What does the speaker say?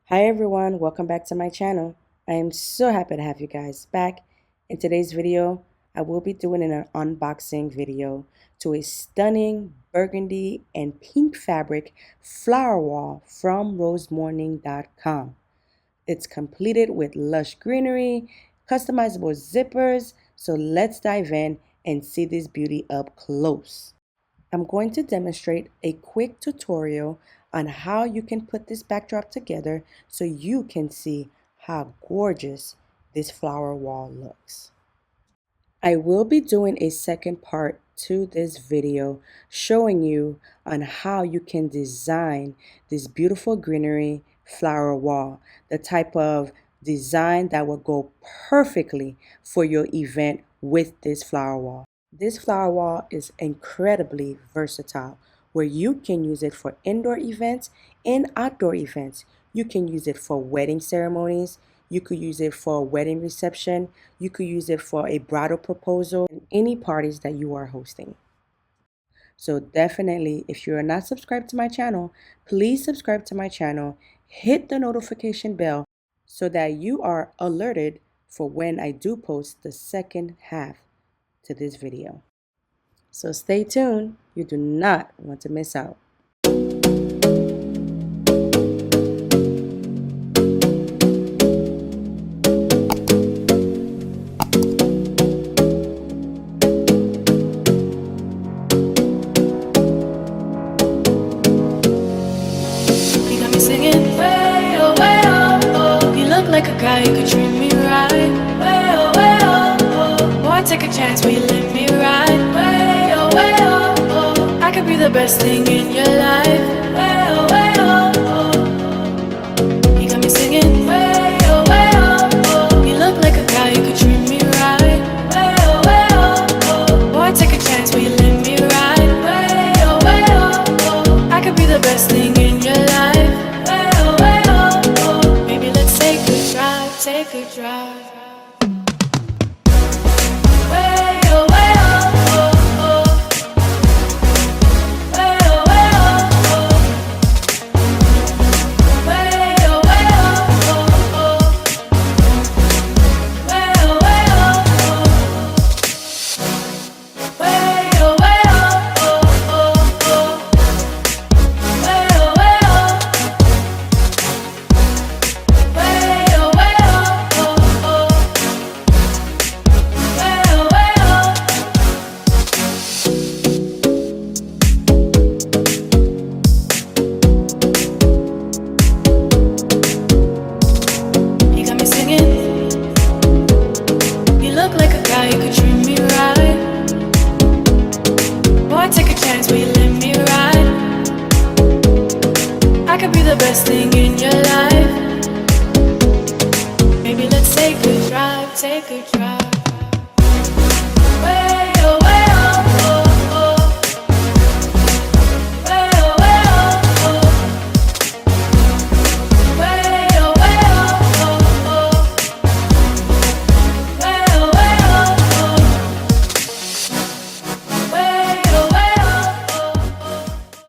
Hi everyone, welcome back to my channel. I am so happy to have you guys back. In today's video, I will be doing an unboxing video to a stunning burgundy and pink fabric flower wall from rosemorning.com. It's completed with lush greenery, customizable zippers, so let's dive in and see this beauty up close. I'm going to demonstrate a quick tutorial on how you can put this backdrop together so you can see how gorgeous this flower wall looks. I will be doing a second part to this video showing you on how you can design this beautiful greenery flower wall, the type of design that will go perfectly for your event with this flower wall. This flower wall is incredibly versatile where you can use it for indoor events and outdoor events. You can use it for wedding ceremonies. You could use it for a wedding reception. You could use it for a bridal proposal and any parties that you are hosting. So definitely, if you are not subscribed to my channel, please subscribe to my channel. Hit the notification bell so that you are alerted for when I do post the second half to this video. So stay tuned. You do not want to miss out. Like a guy, you could treat me right. Way oh, way oh, oh. Boy, take a chance, will you let me ride? Way oh, way oh, oh. I could be the best thing in your life. Way oh, oh. You got me singing. Way oh, oh. You look like a guy, you could treat me right. Way oh, oh. Boy, take a chance, will you let me ride? Way oh, oh. I could be the best thing in your life. Take a drive. Way oh, way oh, oh. Way oh, way oh, oh. Way oh, way oh, oh. Way oh, way oh, oh. Way oh, way oh, oh. Way oh, way oh. You could treat me right. Boy, take a chance, will you let me ride? I could be the best thing in your life. Maybe let's take a drive, take a drive.